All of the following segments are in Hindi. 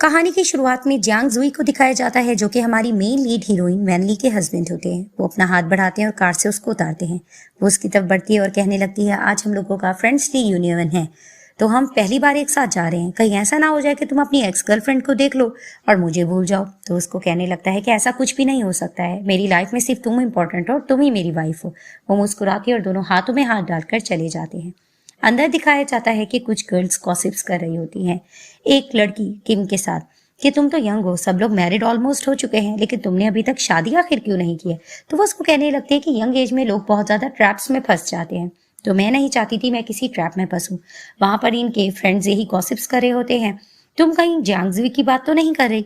कहानी की शुरुआत में जियांग जुई को दिखाया जाता है, जो कि हमारी मेन लीड हीरोइन वैन ली के हस्बैंड होते हैं। वो अपना हाथ बढ़ाते हैं और कार से उसको उतारते हैं। वो उसकी तरफ बढ़ती है और कहने लगती है, आज हम लोगों का फ्रेंड्स डे यूनियन है, तो हम पहली बार एक साथ जा रहे हैं। कहीं ऐसा ना हो जाए कि तुम अपनी एक्स गर्लफ्रेंड को देख लो और मुझे भूल जाओ। तो उसको कहने लगता है कि ऐसा कुछ भी नहीं हो सकता है, मेरी लाइफ में सिर्फ तुम इंपॉर्टेंट हो और तुम ही मेरी वाइफ हो। वो मुस्कुरा के और दोनों हाथों में हाथ डालकर चले जाते हैं। अंदर दिखाया जाता है कि कुछ गर्ल्स गॉसिप्स कर रही होती हैं एक लड़की किम के साथ कि तुम तो यंग हो, सब लोग मैरिड ऑलमोस्ट हो चुके हैं, लेकिन तुमने अभी तक शादी आखिर क्यों नहीं की है। तो वो उसको कहने लगती है कि यंग एज में लोग बहुत ज्यादा ट्रैप्स में फंस जाते हैं, तो मैं नहीं चाहती थी मैं किसी ट्रैप में फंसूं। वहां पर इनके फ्रेंड्स यही गॉसिप्स कर रहे होते हैं, तुम कहीं जियांगजी की बात तो नहीं कर रही,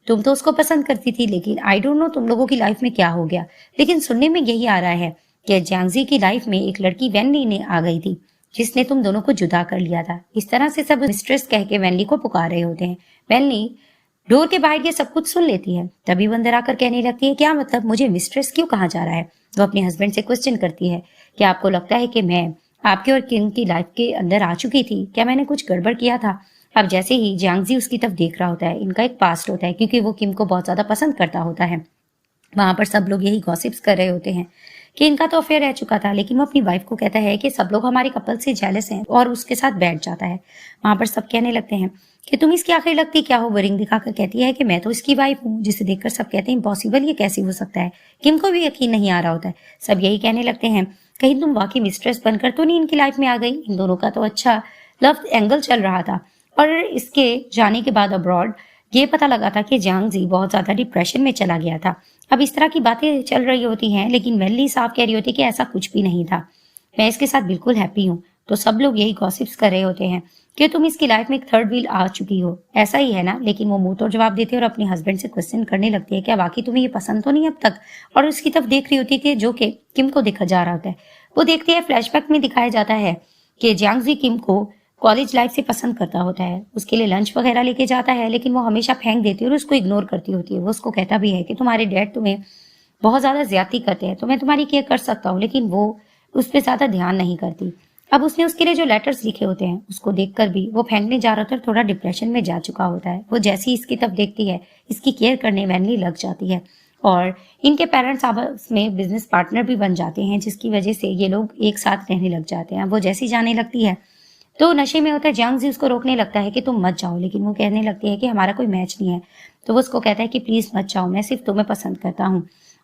तुम तो उसको पसंद करती थी, लेकिन आई डोंट नो तुम लोगों की लाइफ में क्या हो गया। लेकिन सुनने में यही आ रहा है कि जियांगजी की लाइफ में एक लड़की वैनली ने आ गई थी, जिसने तुम दोनों को जुदा कर लिया था। इस तरह से सब मिस्ट्रेस कह के वैनली को पुकार रहे होते हैं। वैनली डोर के बाहर ये सब कुछ सुन लेती है। तभी वो अंदर आकर कहने लगती है, क्या मतलब, मुझे मिस्ट्रेस क्यों कहा जा रहा है। वो अपने हस्बैंड से क्वेश्चन करती है, क्या आपको लगता है कि मैं आपके और किम की लाइफ के अंदर आ चुकी थी, क्या मैंने कुछ गड़बड़ किया था। अब जैसे ही जियांगजी उसकी तरफ देख रहा होता है, इनका एक पास्ट होता है क्योंकि वो किम को बहुत ज्यादा पसंद करता होता है। वहां पर सब लोग यही गॉसिप्स कर रहे होते हैं कि इनका तो अफेयर रह चुका था, लेकिन वो अपनी वाइफ को कहता है कि सब लोग हमारे कपल से जेलस हैं और उसके साथ बैठ जाता है। वहां पर सब कहने लगते हैं कि तुम इसकी आखिर लगती क्या हो। वो रिंग दिखाकर कहती है कि मैं तो इसकी वाइफ हूँ, जिसे देखकर सब कहते हैं इम्पॉसिबल, ये कैसे हो सकता है। किम को भी यकीन नहीं आ रहा होता है। सब यही कहने लगते हैं, कहीं तुम वाकई मिस्ट्रेस बनकर तो नहीं इनकी लाइफ में आ गई। इन दोनों का तो अच्छा लव एंगल चल रहा था और इसके जाने के बाद अब्रॉड ये पता लगा था कि जियांगजी बहुत ज्यादा डिप्रेशन में चला गया था। अब इस तरह की बातें चल रही होती हैं, लेकिन वेनली साफ कह रही होती है कि ऐसा कुछ भी नहीं था, मैं इसके साथ बिल्कुल हैप्पी हूँ। तो सब लोग यही गॉसिप्स कर रहे होते हैं कि तुम इसकी लाइफ में एक थर्ड व्हील आ चुकी हो, ऐसा ही है ना। लेकिन वो मुंह तोड़ जवाब देती है और अपने हस्बैंड से क्वेश्चन करने लगती है, क्या वाकई तुम्हें ये पसंद तो नहीं अब तक। और उसकी तरफ देख रही होती है कि जो कि किम को देखा जा रहा होता है। वो देखती है, फ्लैशबैक में दिखाया जाता है कि जियांगजी किम को कॉलेज लाइफ से पसंद करता होता है, उसके लिए लंच वगैरह लेके जाता है, लेकिन वो हमेशा फेंक देती है और उसको इग्नोर करती होती है। वो उसको कहता भी है कि तुम्हारे डैड तुम्हें बहुत ज्यादा ज्यादती करते हैं, तो मैं तुम्हारी केयर कर सकता हूँ, लेकिन वो उस पर ज्यादा ध्यान नहीं करती। अब उसने उसके लिए जो लेटर्स लिखे होते हैं उसको देखकर भी वो फेंकने जा रहा था, थोड़ा डिप्रेशन में जा चुका होता है। वो जैसी इसकी तरफ देखती है, इसकी केयर करने वैनली लग जाती है और इनके पेरेंट्स आपस में बिजनेस पार्टनर भी बन जाते हैं, जिसकी वजह से ये लोग एक साथ रहने लग जाते हैं। वो जैसी जाने लगती है तो नशे में होता है, जियांगजी उसको रोकने लगता है कि तुम मत जाओ, लेकिन वो कहने लगती है कि हमारा कोई मैच नहीं है। तो वो उसको कहता है कि प्लीज मत जाओ, मैं सिर्फ तुम्हें पसंद करता हूँ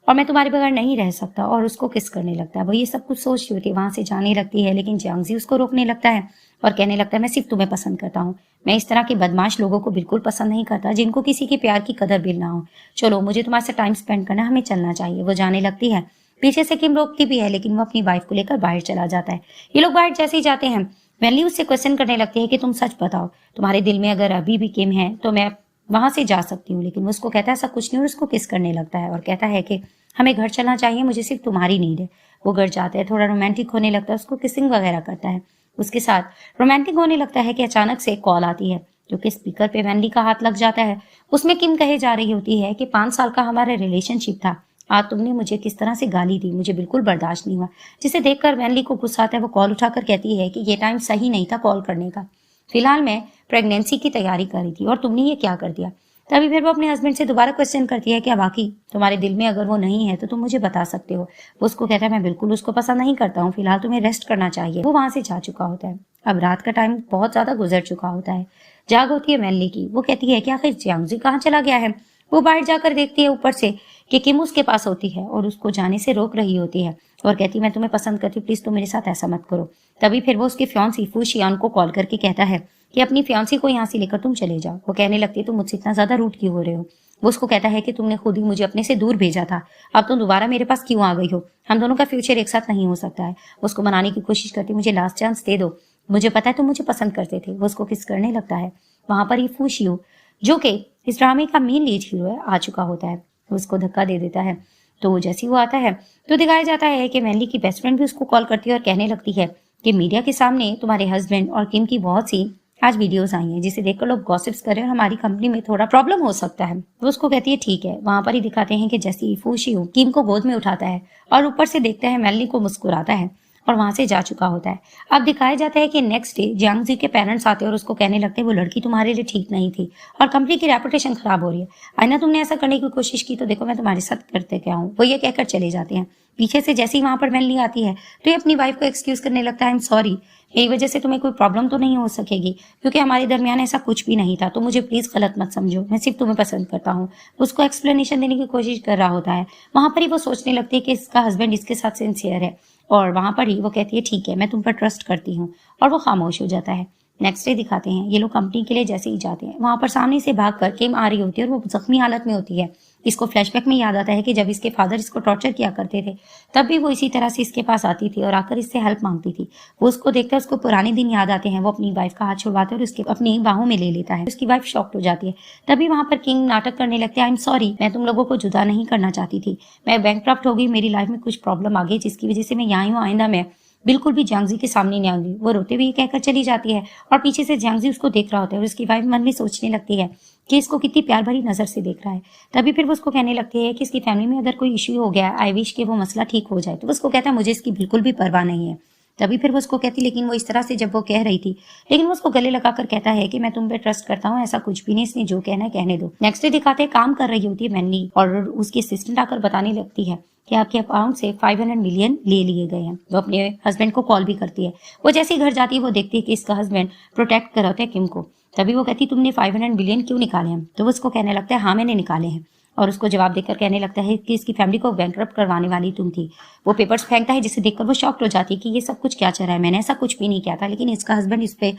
और मैं तुम्हारे बगैर नहीं रह सकता, और उसको किस करने लगता है। वो ये सब कुछ सोच रही होती है, वहां से जाने लगती है, लेकिन जियांगजी उसको रोकने लगता है और कहने लगता है, मैं सिर्फ तुम्हें पसंद करता हूँ, मैं इस तरह के बदमाश लोगों को बिल्कुल पसंद नहीं करता, जिनको किसी के प्यार की कदर भी ना हो। चलो, मुझे तुम्हारे साथ टाइम स्पेंड करना, हमें चलना चाहिए। वो जाने लगती है, पीछे से किम रोकती भी है, लेकिन वो अपनी वाइफ को लेकर बाहर चला जाता है। ये लोग बाहर जैसे ही जाते हैं, वैनली उससे क्वेश्चन करने लगती है कि तुम सच बताओ, तुम्हारे दिल में अगर अभी भी किम है तो मैं वहां से जा सकती हूँ। लेकिन वो उसको कहता है ऐसा कुछ नहीं, और उसको किस करने लगता है और कहता है कि हमें घर चलना चाहिए, मुझे सिर्फ तुम्हारी नीड है। वो घर जाते हैं, थोड़ा रोमांटिक होने लगता है, उसको किसिंग वगैरह करता है, उसके साथ रोमांटिक होने लगता है कि अचानक से कॉल आती है जो कि स्पीकर पे वैनली का हाथ लग जाता है। उसमें किम कहे जा रही होती है कि 5 साल का हमारा रिलेशनशिप था, आज तुमने मुझे किस तरह से गाली दी, मुझे बिल्कुल बर्दाश्त नहीं हुआ। जिसे देखकर वैनली को गुस्सा आता है। वो कॉल उठाकर कहती है कि ये टाइम सही नहीं था कॉल करने का, फिलहाल मैं प्रेगनेंसी की तैयारी कर रही थी और तुमने ये क्या कर दिया। तभी फिर वो अपने हस्बैंड से दोबारा क्वेश्चन करती है, क्या वाकई तुम्हारे दिल में अगर वो नहीं है तो तुम मुझे बता सकते हो। वो उसको कहता है, मैं बिल्कुल उसको पसंद नहीं करता हूँ, फिलहाल तुम्हें रेस्ट करना चाहिए। वो वहां से जा चुका होता है। अब रात का टाइम बहुत ज्यादा गुजर चुका होता है। जाग होती है वैनली की। वो कहती है कि आखिर जियांगजी कहाँ चला गया है। वो बाहर जाकर देखती है ऊपर से कि किम उसके पास होती है और उसको जाने से रोक रही होती है और कहती है, मैं तुम्हें पसंद करती हूँ, प्लीज तुम मेरे साथ ऐसा मत करो। तभी फिर वो उसकी फियांसी फू शियान को कॉल करके कहता है कि अपनी फियांसी को यहाँ से लेकर तुम चले जाओ। वो कहने लगती है, तुम मुझसे इतना ज्यादा रूठ क्यों हो रहे हो। वो उसको कहता है कि तुमने खुद ही मुझे अपने से दूर भेजा था, अब तुम दोबारा मेरे पास क्यों आ गई हो, हम दोनों का फ्यूचर एक साथ नहीं हो सकता है। उसको मनाने की कोशिश करती, मुझे लास्ट चांस दे दो, मुझे पता है तुम मुझे पसंद करते थे। वो उसको किस करने लगता है। वहां पर ये फू शियो, जो कि इस ड्रामे का मेन लीड हीरो है, आ चुका होता है। उसको धक्का दे देता है। तो जैसे वो आता है तो दिखाया जाता है कि वैनली की बेस्ट फ्रेंड भी उसको कॉल करती है और कहने लगती है कि मीडिया के सामने तुम्हारे हस्बैंड और किम की बहुत सी आज वीडियोस आई हैं, जिसे देखकर लोग गॉसिप्स कर रहे हैं और हमारी कंपनी में थोड़ा प्रॉब्लम हो सकता है। वो उसको कहती है ठीक है। वहां पर ही दिखाते हैं कि जैसे ही फू शियो किम को गोद में उठाता है और ऊपर से देखता है वैनली को मुस्कुराता है और वहां से जा चुका होता है। अब दिखाया जाता है कि नेक्स्ट डे जियांग जी के पेरेंट्स आते हैं और उसको कहने लगते हैं वो लड़की तुम्हारे लिए ठीक नहीं थी और कंपनी की रेपुटेशन खराब हो रही है। आईना तुमने ऐसा करने की कोशिश की तो देखो मैं तुम्हारे साथ करते क्या हूँ। वो ये कहकर चले जाते हैं। पीछे से जैसे ही वहां पर वैनली आती है तो ये अपनी वाइफ को एक्सक्यूज करने लगता है, आई एम सॉरी, मेरी वजह से तुम्हें कोई प्रॉब्लम तो नहीं हो सकेगी क्योंकि हमारे दरमियान ऐसा कुछ भी नहीं था, तो मुझे प्लीज गलत मत समझो, मैं सिर्फ तुम्हें पसंद करता हूँ। उसको एक्सप्लेनेशन देने की कोशिश कर रहा होता है। वहां पर ही वो सोचने लगती है कि इसका हस्बैंड इसके साथ सिंसियर है और वहां पर ही वो कहती है ठीक है मैं तुम पर ट्रस्ट करती हूँ और वो खामोश हो जाता है। नेक्स्ट डे दिखाते हैं ये लोग कंपनी के लिए जैसे ही जाते हैं वहां पर सामने से भाग कर किम आ रही होती है और वो जख्मी हालत में होती है। इसको फ्लैशबैक में याद आता है कि जब इसके फादर इसको टॉर्चर किया करते थे तब भी वो इसी तरह से इसके पास आती थी और आकर इससे हेल्प मांगती थी। वो उसको देखकर उसको पुराने दिन याद आते हैं। वो अपनी वाइफ का हाथ छुड़वाता है और उसके अपनी बाहों में ले लेता है। उसकी वाइफ शॉक्ड हो जाती है। तभी वहां पर किंग नाटक करने लगते हैं, आई एम सॉरी, मैं तुम लोगों को जुदा नहीं करना चाहती थी, मैं बैंकक्रप्ट हो गई, मेरी लाइफ में कुछ प्रॉब्लम आ गई जिसकी वजह से मैं यहाँ हूँ, आइंदा मैं बिल्कुल भी जियांग जी के सामने नहीं आऊंगी। वो रोते हुए कहकर चली जाती है और पीछे से जियांग जी उसको देख रहा होता है और उसकी वाइफ मन में सोचने लगती है कि इसको कितनी प्यार भरी नजर से देख रहा है। तभी फिर वो उसको कहने लगती है कि इसकी फैमिली में अगर कोई इश्यू हो गया, आई विश कि वो मसला ठीक हो जाए। तो वो उसको कहता है मुझे इसकी बिल्कुल भी परवाह नहीं है। तभी फिर वो उसको कहती, लेकिन वो इस तरह से जब वो कह रही थी, लेकिन वो उसको गले लगाकर कहता है कि मैं तुम पे ट्रस्ट करता हूँ, ऐसा कुछ भी नहीं, इसने जो कहना है कहने दो। नेक्स्ट डे दिखाते हैं काम कर रही होती है वैनली और उसकी असिस्टेंट आकर बताने लगती है कि आपके अकाउंट से 500 मिलियन ले लिए गए हैं। वो अपने हस्बैंड को कॉल भी करती है। वो जैसे ही घर जाती है वो देखती है कि इसका हस्बैंड प्रोटेक्ट कर रहा है किम को। तभी वो कहती तुमने 500 मिलियन क्यों निकाले हैं? तो वो उसको कहने लगता है हाँ मैंने निकाले हैं। और उसको जवाब देकर कहने लगता है कि इसकी फैमिली को बैंकरप्ट करवाने वाली तुम थी। वो पेपर्स फेंकता है जिसे देखकर वो शॉक्ड हो जाती है कि ये सब कुछ क्या चल रहा है, मैंने ऐसा कुछ भी नहीं किया था। लेकिन इसका हस्बैंड इस पे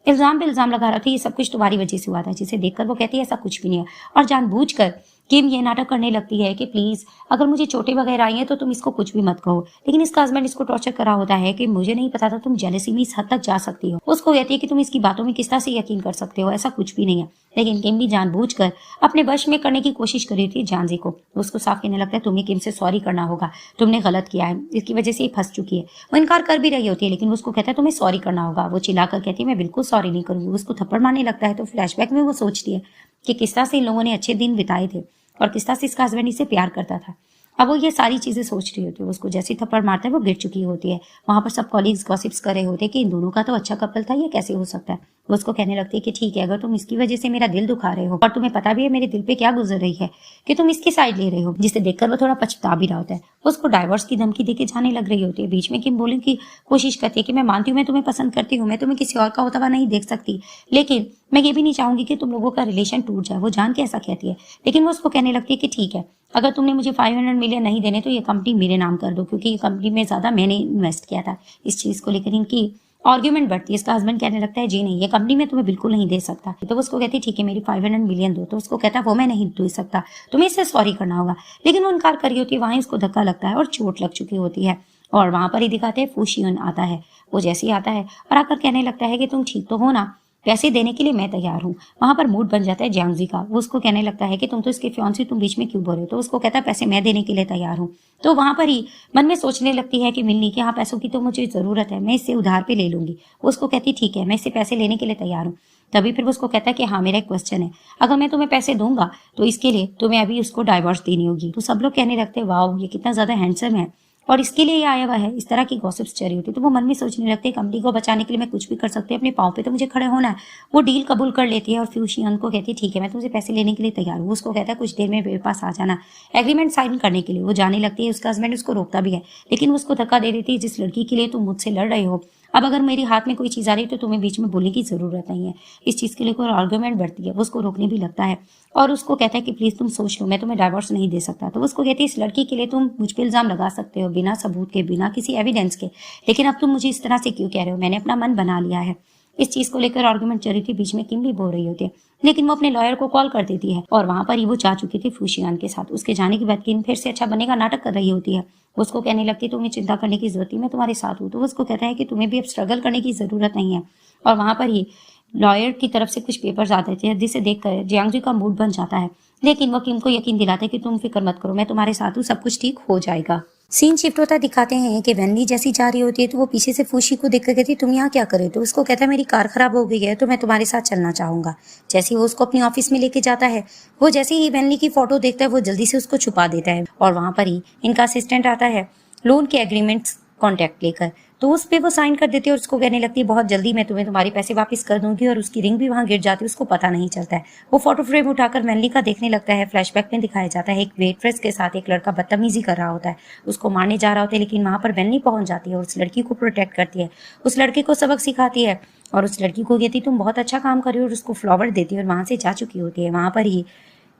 इल्जाम पे इल्जाम लगा रहा था, ये सब कुछ तुम्हारी वजह से हुआ था। जिसे देखकर वो कहती है ऐसा कुछ भी नहीं है और जानबूझकर किम ये नाटक करने लगती है कि प्लीज अगर मुझे चोटें वगैरह आई हैं तो तुम इसको कुछ भी मत कहो। लेकिन इसका हस्बैंड इसको टॉर्चर कर रहा होता है कि मुझे नहीं पता था तुम जेलसी में इस हद तक जा सकती हो। उसको कहती है कि तुम इसकी बातों में किस तरह से यकीन कर सकते हो, ऐसा कुछ भी नहीं है। लेकिन किम भी जानबूझकर अपने वश में करने की कोशिश कर रही थी जानजी को। उसको साफ कहने लगता है तुम्हें किम से सॉरी करना होगा, तुमने गलत किया है, इसकी वजह से ये फंस चुकी है। वो इनकार कर भी रही होती है लेकिन उसको कहता है तुम्हें सॉरी करना होगा। वो चिल्लाकर कहती है मैं बिल्कुल सॉरी नहीं करूंगी। उसको थप्पड़ मारने लगता है। तो फ्लैशबैक में वो सोचती है कि किस तरह से इन लोगों ने अच्छे दिन बिताए थे और किस तरह से इसका हस्बैंड इसे प्यार करता था। अब वो ये सारी चीजें सोच रही होती है। उसको जैसे थप्पड़ मारता है वो गिर चुकी होती है। वहां पर सब कॉलीग्स गॉसिप्स कर रहे होते हैं कि इन दोनों का तो अच्छा कपल था, ये कैसे हो सकता है। वो उसको कहने लगती है कि ठीक है अगर तुम इसकी वजह से मेरा दिल दुखा रहे हो और तुम्हें पता भी है मेरे दिल पे क्या गुजर रही है कि तुम इसकी साइड ले रहे हो, जिसे देखकर वो थोड़ा पछता भी रहा होता है। उसको डाइवोर्स की धमकी देके जाने लग रही होती है। बीच में किम बोलने की कोशिश करती है कि मैं मानती हूँ मैं तुम्हें पसंद करती हूँ, मैं तुम्हें किसी और का होता हुआ नहीं देख सकती, लेकिन मैं ये भी नहीं चाहूंगी कि तुम लोगों का रिलेशन टूट जाए। वो जान के ऐसा कहती है। लेकिन वो उसको कहने लगती है कि ठीक है अगर तुमने मुझे 500 मिलियन नहीं देने तो ये कंपनी मेरे नाम कर दो, क्योंकि ये कंपनी में ज्यादा मैंने इन्वेस्ट किया था। इस चीज को लेकर इनकी आर्ग्यूमेंट बढ़ती है। इसका हस्बैंड कहने लगता है जी नहीं, ये कंपनी में तुम्हें बिल्कुल नहीं दे सकता। तो वो उसको कहती है ठीक है मेरी 500 मिलियन दो। तो उसको कहता है वो मैं नहीं दे सकता, तुम्हें इससे सॉरी करना होगा। लेकिन वो इनकार कर रही होती है। वहां उसको धक्का लगता है और चोट लग चुकी होती है। और वहां पर ही दिखाते हैं फूशियन आता है। वो जैसे ही आता है और आकर कहने लगता है कि तुम ठीक तो हो ना, पैसे देने के लिए मैं तैयार हूँ। वहां पर मूड बन जाता है जियांग जी का। वो उसको कहने लगता है कि तुम तो इसके फियांसी, तुम बीच में क्यों बोल रहे हो। तो उसको कहता है पैसे मैं देने के लिए तैयार हूँ। तो वहां पर ही मन में सोचने लगती है कि मिलनी कि हाँ पैसों की तो मुझे जरूरत है, मैं इससे उधार पे ले लूंगी। वो उसको कहती ठीक है मैं इससे पैसे लेने के लिए तैयार हूँ। तभी फिर वो उसको कहता है कि हाँ मेरा एक क्वेश्चन है, अगर मैं तुम्हें पैसे दूंगा तो इसके लिए तुम्हें अभी उसको डाइवोर्स देनी होगी। तो सब लोग कहने लगते वाह ये कितना ज्यादा हैंडसम है और इसके लिए ये आया हुआ है। इस तरह की गॉसिप्स चल रही होती। तो वो मन में सोचने लगते हैं कंपनी को बचाने के लिए मैं कुछ भी कर सकती हूँ, अपने पाँव पे तो मुझे खड़े होना है। वो डील कबूल कर लेती है और फ्यूशियन को कहती है ठीक है मैं तुमसे पैसे लेने के लिए तैयार हूँ। उसको कहता है कुछ देर में मेरे पास आ जाना एग्रीमेंट साइन करने के लिए। वो जाने लगती है। उसका हस्बैंड उसको रोकता भी है लेकिन वो उसको धक्का दे देती है, जिस लड़की के लिए तुम मुझसे लड़ रहे हो अब अगर मेरे हाथ में कोई चीज आ रही है तो तुम्हें बीच में बोलने की जरूरत नहीं है। इस चीज के लिए कोई आर्गुमेंट बढ़ती है। वो उसको रोकने भी लगता है और उसको कहता है कि प्लीज तुम सोच लो, मैं तुम्हें डाइवोर्स नहीं दे सकता। तो उसको कहती है इस लड़की के लिए तुम मुझ पर इल्जाम लगा सकते हो बिना सबूत के, बिना किसी एविडेंस के, लेकिन अब तुम मुझे इस तरह से क्यों कह रहे हो, मैंने अपना मन बना लिया है। इस चीज को लेकर आर्गुमेंट चल रही थी। बीच में किम भी बोल रही होती है लेकिन वो अपने लॉयर को कॉल कर देती है और वहां पर ही वो जा चुकी थी फूशियान के साथ। उसके जाने के बाद किम फिर से अच्छा बनने का नाटक कर रही होती है। उसको कहने लगती है तुम्हें चिंता करने की जरूरत नहीं, मैं तुम्हारे साथ हूँ। तो वो उसको कहता है कि तुम्हें भी अब स्ट्रगल करने की जरूरत नहीं है। और वहां पर ही लॉयर की तरफ से कुछ पेपर्स आते थे जिसे देखकर जियांग जी का मूड बन जाता है। लेकिन वो किम को यकीन दिलाते कि तुम फिक्र मत करो, मैं तुम्हारे साथ हूँ, सब कुछ ठीक हो जाएगा। सीन शिफ्ट होता दिखाते हैं कि वैनली जैसी जा रही होती है तो वो पीछे से फूशी को देखकर कहती है तुम यहाँ क्या करे। तो उसको कहता है मेरी कार खराब हो गई है तो मैं तुम्हारे साथ चलना चाहूंगा। जैसे ही वो उसको अपनी ऑफिस में लेके जाता है वो जैसे ही वैनली की फोटो देखता है वो जल्दी से उसको छुपा देता है। और वहां पर ही इनका असिस्टेंट आता है लोन के एग्रीमेंट्स कॉन्टैक्ट लेकर। तो उस पे वो साइन कर देती है और उसको कहने लगती है बहुत जल्दी मैं तुम्हें तुम्हारे पैसे वापस कर दूंगी, और उसकी रिंग भी वहां गिर जाती है, उसको पता नहीं चलता है। वो फोटो फ्रेम उठाकर मैनली का देखने लगता है। फ्लैशबैक में दिखाया जाता है एक वेट्रेस के साथ एक लड़का बदतमीजी कर रहा होता है, उसको मारने जा रहा होता है, लेकिन वहां पर मैनली पहुंच जाती है और उस लड़की को प्रोटेक्ट करती है, उस लड़के को सबक सिखाती है और उस लड़की को कहती तुम बहुत अच्छा काम कर रही हो, और उसको फ्लावर देती है और वहां से जा चुकी होती है। वहां पर ही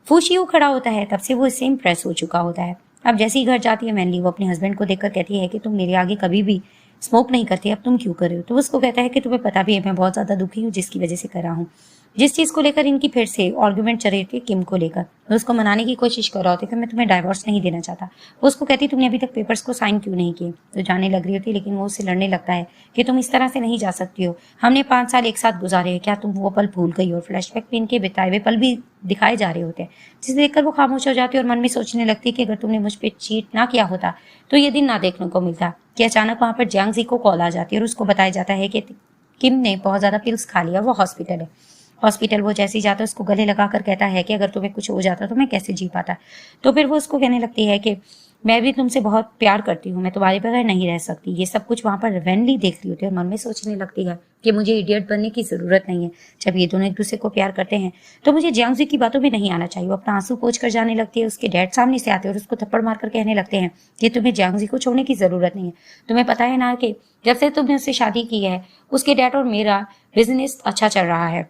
फूशियो खड़ा होता है, तब से वो इससे इम्प्रेस हो चुका होता है। अब जैसे ही घर जाती है मैनली, वो अपने हस्बैंड को देखकर कहती है कि तुम मेरे आगे कभी भी स्मोक नहीं करते, अब तुम क्यों कर रहे हो? तो उसको कहता है कि तुम्हें पता भी है मैं बहुत ज्यादा दुखी हूँ जिसकी वजह से कर रहा हूँ। जिस चीज को लेकर इनकी फिर से आर्गुमेंट चल रही थी किम को लेकर, वो उसको मनाने की कोशिश कर रहा होता है कि मैं तुम्हें डाइवोर्स नहीं देना चाहता। वो उसको कहती तुमने अभी तक पेपर्स को साइन क्यों नहीं किए? तो जाने लग रही होती, लेकिन वो उससे लड़ने लगता है कि तुम इस तरह से नहीं जा सकती हो, हमने 5 साल एक साथ गुजारे हैं, क्या तुम वो पल भूल गई हो? फ्लैशबैक में इनके बिताए हुए पल भी दिखाए जा रहे होते हैं, जिसे देखकर वो खामोश हो जाती है और मन में सोचने लगती है कि अगर तुमने मुझ पर चीट ना किया होता तो ये दिन ना देखने को मिलता। कि अचानक वहां पर जियांग जी को कॉल आ जाती है और उसको बताया जाता है कि किम ने बहुत ज्यादा पिल्स खा लिया, वो हॉस्पिटल है। हॉस्पिटल वो जैसे ही जाता है उसको गले लगाकर कहता है कि अगर तुम्हें कुछ हो जाता तो मैं कैसे जी पाता। तो फिर वो उसको कहने लगती है कि मैं भी तुमसे बहुत प्यार करती हूँ, मैं तुम्हारे बगैर नहीं रह सकती। ये सब कुछ वहां पर वैनली देख रही होती है और मन में सोचने लगती है कि मुझे इडियट बनने की जरूरत नहीं है। जब ये दोनों एक दूसरे को प्यार करते हैं तो मुझे जियांग जी की बातों में नहीं आना चाहिए। वो अपना आंसू पोंछ कर जाने लगती है। उसके डैड सामने से आते हैं और उसको थप्पड़ मारकर कहने लगते हैं कि तुम्हें जियांग जी को छोड़ने की जरूरत नहीं है। तुम्हें पता है ना कि जब से तुमने उससे शादी की है उसके डैड और मेरा बिजनेस अच्छा चल रहा है।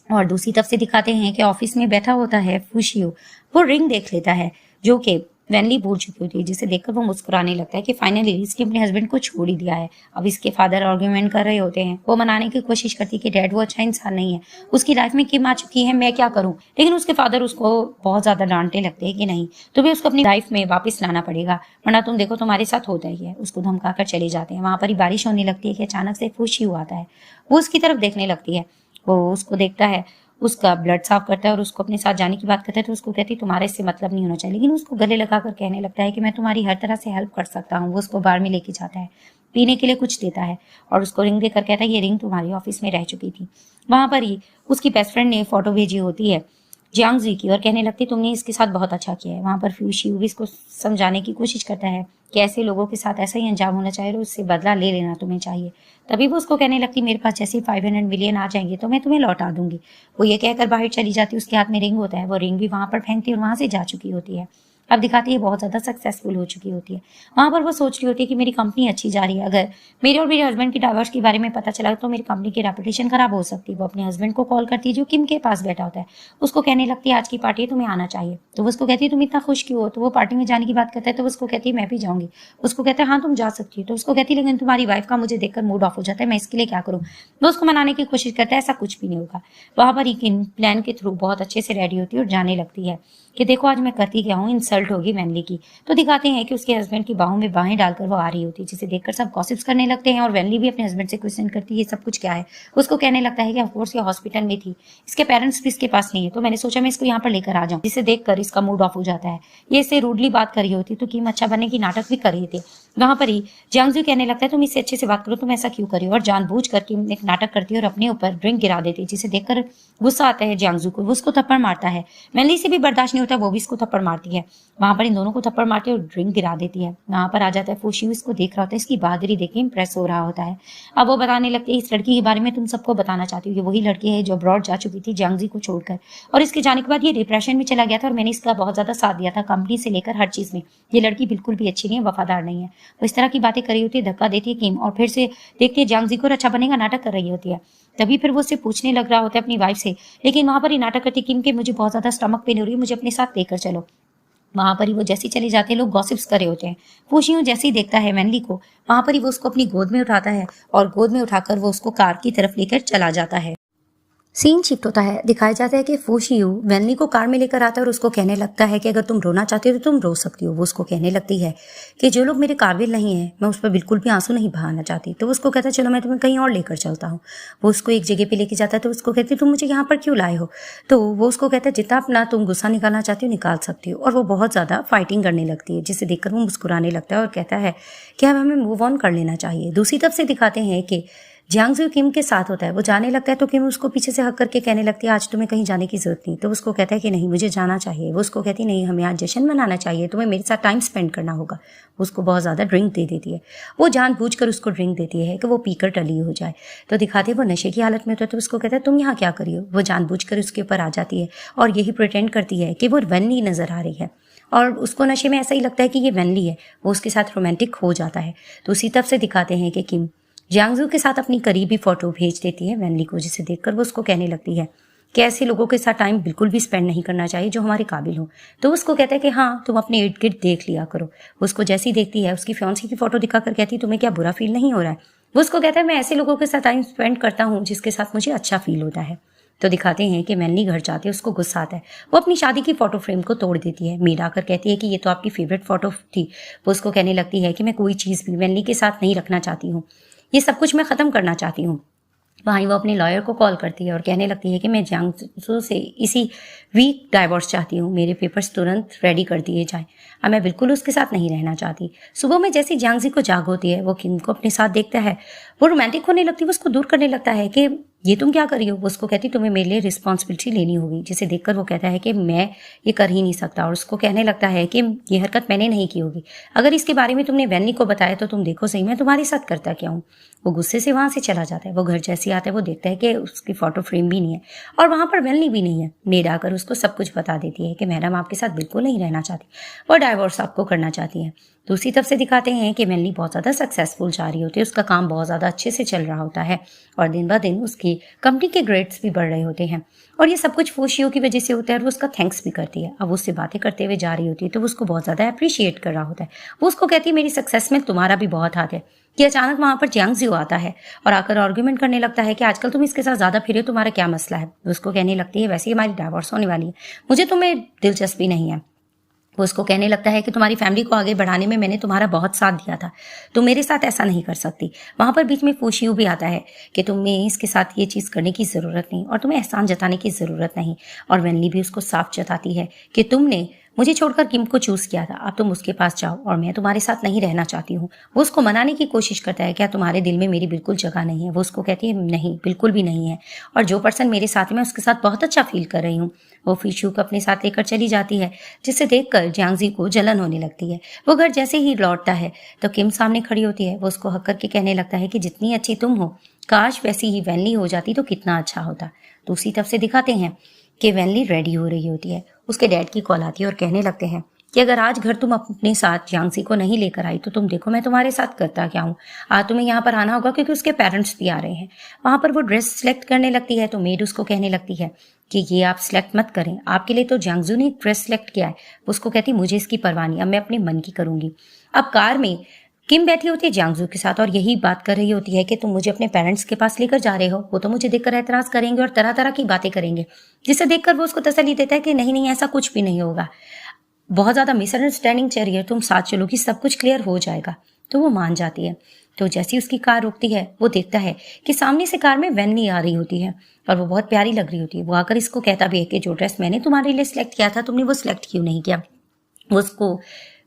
और दूसरी तरफ से दिखाते हैं कि ऑफिस में बैठा होता है फूशियो, वो रिंग देख लेता है जो कि वैनली भूल चुकी होती है, जिसे देखकर वो मुस्कुराने लगता है कि फाइनली इसके अपने हस्बैंड को छोड़ ही दिया है। अब इसके फादर आर्ग्यूमेंट कर रहे होते हैं, वो मनाने की कोशिश करती है कि डैड वो अच्छा इंसान नहीं है, उसकी लाइफ में किम आ चुकी है, मैं क्या करूं। लेकिन उसके फादर उसको बहुत ज्यादा डांटने लगते हैं कि नहीं, तुम्हें उसको अपनी लाइफ में वापस लाना पड़ेगा, वरना तुम देखो तुम्हारे साथ होता ही है। उसको धमकाकर चले जाते हैं। वहां पर ही बारिश होने लगती है कि अचानक से फूशियो आता है। वो उसकी तरफ देखने लगती है, वो उसको देखता है, उसका ब्लड साफ करता है और उसको अपने साथ जाने की बात करता है। तो उसको कहती है तुम्हारा इससे मतलब नहीं होना चाहिए, लेकिन उसको गले लगाकर कहने लगता है कि मैं तुम्हारी हर तरह से हेल्प कर सकता हूँ। वो उसको बार में लेके जाता है, पीने के लिए कुछ देता है और उसको रिंग देकर कहता है ये रिंग तुम्हारी ऑफिस में रह चुकी थी। वहां पर ही उसकी बेस्ट फ्रेंड ने फोटो भेजी होती है जियांग जी की और कहने लगती तुमने इसके साथ बहुत अच्छा किया है। वहां पर फ्यूशियो भी इसको समझाने की कोशिश करता है कि ऐसे लोगों के साथ ऐसा ही अंजाम होना चाहिए और उससे बदला ले लेना तुम्हें चाहिए। तभी वो उसको कहने लगती मेरे पास जैसे 500 मिलियन आ जाएंगे तो मैं तुम्हें लौटा दूंगी। वो ये कहकर बाहर चली जाती, उसके हाथ में रिंग होता है, वो रिंग भी वहां पर फेंकती है और वहां से जा चुकी होती है। अब दिखाती है बहुत ज्यादा सक्सेसफुल हो चुकी होती है। वहां पर वो सोच रही होती है कि मेरी कंपनी अच्छी जा रही है, अगर मेरे और मेरे हस्बैंड की डाइवोर्स के बारे में पता चला तो मेरी कंपनी की रेपुटेशन खराब हो सकती है। वो अपने हस्बैंड को कॉल करती है जो किम के पास बैठा होता है, उसको कहने लगती है आज की पार्टी है तुम्हें आना चाहिए। तो वो उसको कहती है तुम इतना खुश क्यों हो? तो वो पार्टी में जाने की बात करता है, तो उसको कहती है मैं भी जाऊंगी। उसको कहता है हाँ तुम जा सकती हो। तो उसको कहती है लेकिन तुम्हारी वाइफ का मुझे देखकर मूड ऑफ हो जाता है, मैं इसके लिए क्या करूँ? वो उसको मनाने की कोशिश करता है ऐसा कुछ भी नहीं होगा। वहां पर ही प्लान के थ्रू बहुत अच्छे से रेडी होती है और जाने लगती है कि देखो आज मैं करती क्या हूँ, इंसल्ट होगी वैनली की। तो दिखाते हैं कि उसके हस्बैंड की बाहों में बाहें डालकर वो आ रही होती है, जिसे देखकर सब गॉसिप्स करने लगते हैं और वैनली भी अपने हस्बैंड से क्वेश्चन करती है ये सब कुछ क्या है। उसको कहने लगता है कि ऑफकोर्स ये हॉस्पिटल में थी, इसके पेरेंट्स भी इसके पास नहीं है, तो मैंने सोचा मैं इसको यहाँ पर लेकर आ जाऊँ। जिसे देखकर इसका मूड ऑफ हो जाता है। ये इससे रूडली बात कर रही होती तो किम अच्छा बनने की नाटक भी कर रही थी। वहां पर ही जियांग कहने लगता है तुम इससे अच्छे से बात करो, तुम ऐसा क्यों करी? और जानबूझ कर किम एक नाटक करती है और अपने ऊपर ड्रिंक गिरा देती है, जिसे देखकर गुस्सा आता है जियांग को। वो उसको थप्पड़ मारता है, वैनली से भी बर्दाश्त नहीं होता, वो भी इसको थप्पड़ मारती है। वहां पर इन दोनों को थप्पड़ मारती है और ड्रिंक गिरा देती है। वहां पर आ जाता है फूशियो, इसको देख रहा होता है, इसकी बहादुरी देख के इंप्रेस हो रहा होता है। अब वो बताने लगती है इस लड़की के बारे में तुम सबको बताना चाहती हूँ, ये वही लड़की है जो अब्रॉड जा चुकी थी जियांग को छोड़कर, और इसके जाने के बाद ये डिप्रेशन में चला गया था और मैंने इसका बहुत ज्यादा साथ दिया था कंपनी से लेकर हर चीज में। ये लड़की बिल्कुल भी अच्छी नहीं है, वफादार नहीं है। वो इस तरह की बातें करी होती है, धक्का देती है किम और फिर से देखती है जियांग को अच्छा बनेगा नाटक कर रही होती है। तभी फिर वो उससे पूछने लग रहा होता है अपनी वाइफ से, लेकिन वहां पर ही नाटक करती किम के मुझे बहुत ज्यादा स्टमक पेन हो रही है, मुझे अपने साथ लेकर चलो। वहां पर ही वो जैसे चले जाते हैं, लोग गॉसिप्स कर रहे होते हैं। फूशियो जैसे ही देखता है वैनली को, वहां पर ही वो उसको अपनी गोद में उठाता है और गोद में उठाकर वो उसको कार की तरफ लेकर चला जाता है। सीन शिफ्ट होता है, दिखाया जाता है कि फूशियो वैनली को कार में लेकर आता है और उसको कहने लगता है कि अगर तुम रोना चाहती हो तो तुम रो सकती हो। वो उसको कहने लगती है कि जो लोग मेरे काबिल नहीं है मैं उस पर बिल्कुल भी आंसू नहीं बहाना चाहती। तो उसको कहता है चलो मैं तुम्हें कहीं और लेकर चलता हूँ। वो उसको एक जगह पे लेके जाता है, तो उसको कहती है तुम मुझे यहाँ पर क्यों लाए हो? तो वो उसको कहता है जितना अपना तुम गुस्सा निकालना चाहती हो निकाल सकती हो। और वो बहुत ज्यादा फाइटिंग करने लगती है, जिसे देखकर वो मुस्कुराने लगता है और कहता है कि अब हमें मूव ऑन कर लेना चाहिए। दूसरी तरफ से दिखाते हैं कि जियांगजू किम के साथ होता है, वो जाने लगता है तो किम उसको पीछे से हक करके कहने लगती है आज तुम्हें कहीं जाने की जरूरत नहीं। तो उसको कहता है कि नहीं मुझे जाना चाहिए। वो उसको कहती नहीं हमें आज जश्न मनाना चाहिए, तुम्हें मेरे साथ टाइम स्पेंड करना होगा। उसको बहुत ज़्यादा ड्रिंक दे देती है। वो जानबूझकर उसको ड्रिंक देती है कि वो पीकर टली हो जाए। तो दिखाते वो नशे की हालत में होता है तो उसको कहता है तुम यहाँ क्या करी हो। वो जानबूझकर उसके ऊपर आ जाती है और यही प्रिटेंड करती है कि वो वैनली नजर आ रही है और उसको नशे में ऐसा ही लगता है कि ये वैनली है। वो उसके साथ रोमांटिक हो जाता है। तो उसी तरफ से दिखाते हैं कि किम जियांगजू के साथ अपनी करीबी फोटो भेज देती है वैनली को, जिसे देखकर वो उसको कहने लगती है कि ऐसे लोगों के साथ टाइम बिल्कुल भी स्पेंड नहीं करना चाहिए जो हमारे काबिल हो। तो उसको कहता है कि हाँ तुम अपने इर्द गिर्द देख लिया करो। उसको जैसी देखती है उसकी फियांसी की फोटो दिखाकर कहती है तुम्हें क्या बुरा फील नहीं हो रहा है। वो उसको कहता है मैं ऐसे लोगों के साथ टाइम स्पेंड करता हूँ जिसके साथ मुझे अच्छा फील होता है। तो दिखाते हैं कि वैनली घर जाती है, उसको गुस्सा आता है। वो अपनी शादी की फोटो फ्रेम को तोड़ देती है। मेड आकर कहती है कि ये तो आपकी फेवरेट फोटो थी। वो उसको कहने लगती है कि मैं कोई चीज़ भी वैनली के साथ नहीं रखना चाहती हूँ, ये सब कुछ मैं ख़त्म करना चाहती हूँ। वहीं वो अपने लॉयर को कॉल करती है और कहने लगती है कि मैं जियांगजू से इसी वीक डाइवोर्स चाहती हूँ, मेरे पेपर्स तुरंत रेडी कर दिए जाएं। अब मैं बिल्कुल उसके साथ नहीं रहना चाहती। सुबह में जैसी जियांगजी को जाग होती है वो किम को अपने साथ देखता है। वो रोमांटिक होने लगती है, वो उसको दूर करने लगता है कि ये तुम क्या कर रही हो। वो उसको कहती तुम्हें मेरे लिए रिस्पॉन्सिबिलिटी लेनी होगी, जिसे देखकर वो कहता है कि मैं ये कर ही नहीं सकता। और उसको कहने लगता है कि ये हरकत मैंने नहीं की होगी, अगर इसके बारे में तुमने वैनली को बताया तो तुम देखो सही मैं तुम्हारे साथ करता क्या हूँ। वो गुस्से से वहां से चला जाता है। वो घर जैसे आता है वो देखता है कि उसकी फोटो फ्रेम भी नहीं है और वहां पर वैनली भी नहीं है। मेड आकर उसको सब कुछ बता देती है कि मैडम आपके साथ बिल्कुल नहीं रहना चाहती, वो डाइवोर्स आपको करना चाहती है। दूसरी तरफ से दिखाते हैं कि वैनली बहुत ज़्यादा सक्सेसफुल जा रही होती है, उसका काम बहुत ज़्यादा अच्छे से चल रहा होता है और दिन ब दिन उसकी कंपनी के ग्रेड्स भी बढ़ रहे होते हैं और ये सब कुछ फूशियों की वजह से होता है और वो उसका थैंक्स भी करती है। अब उससे बातें करते हुए जा रही होती है तो वो उसको बहुत ज़्यादा अप्रिशिएट कर रहा होता है। वो उसको कहती है मेरी सक्सेस में तुम्हारा भी बहुत हाथ है। कि अचानक वहां पर जियांगजू आता है और आकर आर्ग्यूमेंट करने लगता है कि आजकल तुम इसके साथ ज़्यादा फिरे, तुम्हारा क्या मसला है। उसको कहने लगती है वैसे ही हमारी डाइवोर्स होने वाली है, मुझे तुम्हें दिलचस्पी नहीं है। वो उसको कहने लगता है कि तुम्हारी फैमिली को आगे बढ़ाने में मैंने तुम्हारा बहुत साथ दिया था, तुम मेरे साथ ऐसा नहीं कर सकती। वहां पर बीच में फूशियू भी आता है कि तुम्हें इसके साथ ये चीज़ करने की ज़रूरत नहीं और तुम्हें एहसान जताने की ज़रूरत नहीं। और वैनली भी उसको साफ जताती है कि तुमने मुझे छोड़कर किम को चूज किया था, अब तुम उसके पास जाओ और मैं तुम्हारे साथ नहीं रहना चाहती हूँ। वो उसको मनाने की कोशिश करता है, क्या तुम्हारे दिल में मेरी बिल्कुल जगह नहीं है। वो उसको कहती है नहीं बिल्कुल भी नहीं है और जो पर्सन मेरे साथ है मैं उसके साथ बहुत अच्छा फील कर रही हूँ। वो फीशू को अपने साथ लेकर चली जाती है, जिसे देखकर जियांगजी को जलन होने लगती है। वो घर जैसे ही लौटता है तो किम सामने खड़ी होती है। वो उसको हक करके कहने लगता है कि जितनी अच्छी तुम हो काश वैसी ही वैनली हो जाती तो कितना अच्छा होता। दूसरी तरफ से दिखाते हैं कि वैनली रेडी हो रही होती है। उसके डैड की कॉल आती है और कहने लगते हैं कि अगर आज घर तुम अपने साथ जियांगजी को नहीं लेकर आई तो तुम देखो मैं तुम्हारे साथ करता क्या हूँ। आज तुम्हें यहाँ पर आना होगा क्योंकि उसके पेरेंट्स भी आ रहे हैं। वहां पर वो ड्रेस सिलेक्ट करने लगती है तो मेड उसको कहने लगती है कि ये आप सिलेक्ट मत करें, आपके लिए तो जियांगजू ने ड्रेस सिलेक्ट किया है। उसको कहती मुझे इसकी परवाह नहीं, अब मैं अपने मन की करूंगी। अब कार में किम बैठी होती है जियांगजू के साथ और यही बात कर रही होती है कि तुम मुझे अपने पेरेंट्स के पास लेकर जा रहे हो, वो तो मुझे देखकर एतराज करेंगे और तरह तरह की बातें करेंगे। जिसे देखकर वो उसको तसल्ली देता है कि नहीं नहीं ऐसा कुछ भी नहीं होगा, बहुत ज़्यादा मिसअंडरस्टैंडिंग चल रही है, तुम साथ चलोगी सब कुछ क्लियर हो जाएगा। तो वो मान जाती है। तो जैसी उसकी कार रुकती है वो देखता है कि सामने से कार में वैनली आ रही होती है और वो बहुत प्यारी लग रही होती है। वो आकर इसको कहता भी है कि जो ड्रेस मैंने तुम्हारे लिए सिलेक्ट किया था तुमने वो सिलेक्ट क्यों नहीं किया। वो उसको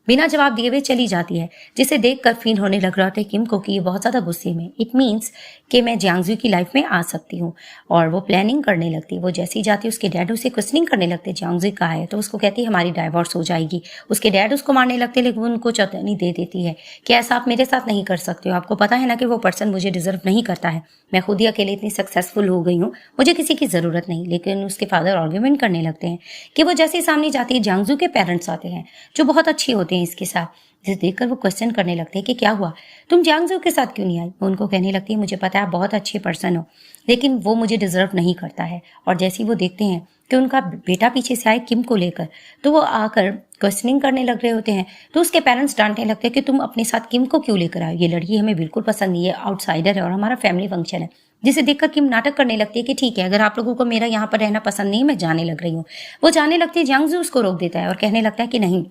बिना जवाब दिए हुए चली जाती है, जिसे देखकर फील होने लग रहा होता है किम को कि ये बहुत ज़्यादा गुस्से में। इट मीन्स कि मैं जियांगजू की लाइफ में आ सकती हूँ और वो प्लानिंग करने लगती है। वो जैसी जाती है उसके डैड उसे क्वेश्चनिंग करने लगते जियांगजू कहाँ है, तो उसको कहती है हमारी डाइवोर्स हो जाएगी। उसके डैड उसको मारने लगते लेकिन वो उनको चेतावनी दे देती है कि ऐसा आप मेरे साथ नहीं कर सकते हो, आपको पता है ना कि वो पर्सन मुझे डिजर्व नहीं करता है, मैं खुद ही अकेले इतनी सक्सेसफुल हो गई हूँ, मुझे किसी की ज़रूरत नहीं। लेकिन उसके फादर आर्ग्यूमेंट करने लगते हैं कि वो जैसे सामने जाती है जियांगजू के पेरेंट्स आते हैं जो बहुत अच्छे होते हैं इसके साथ। जिसे देखकर वो क्वेश्चन करने लगते हैं कि क्या हुआ, तुम जियांगजू के साथ क्यों नहीं आई। वो उनको कहने लगती है मुझे पता है आप बहुत अच्छे पर्सन हो लेकिन वो मुझे डिजर्व नहीं करता है। और जैसे ही वो देखते हैं कि उनका बेटा पीछे से आए किम को लेकर तो वो आकर क्वेश्चनिंग करने लग रहे होते हैं। तो उसके पेरेंट्स डांटने लगते हैं कि तुम अपने साथ किम को क्यों लेकर आए, ये लड़की हमें बिल्कुल पसंद नहीं है, आउटसाइडर है और हमारा फैमिली फंक्शन है। जिसे देखकर किम नाटक करने लगती है कि ठीक है अगर आप लोगों को मेरा यहाँ पर रहना पसंद नहीं मैं जाने लग रही हूँ। वो जाने लगती है, जियांगजू उसको रोक देता है और कहने लगता है कि नहीं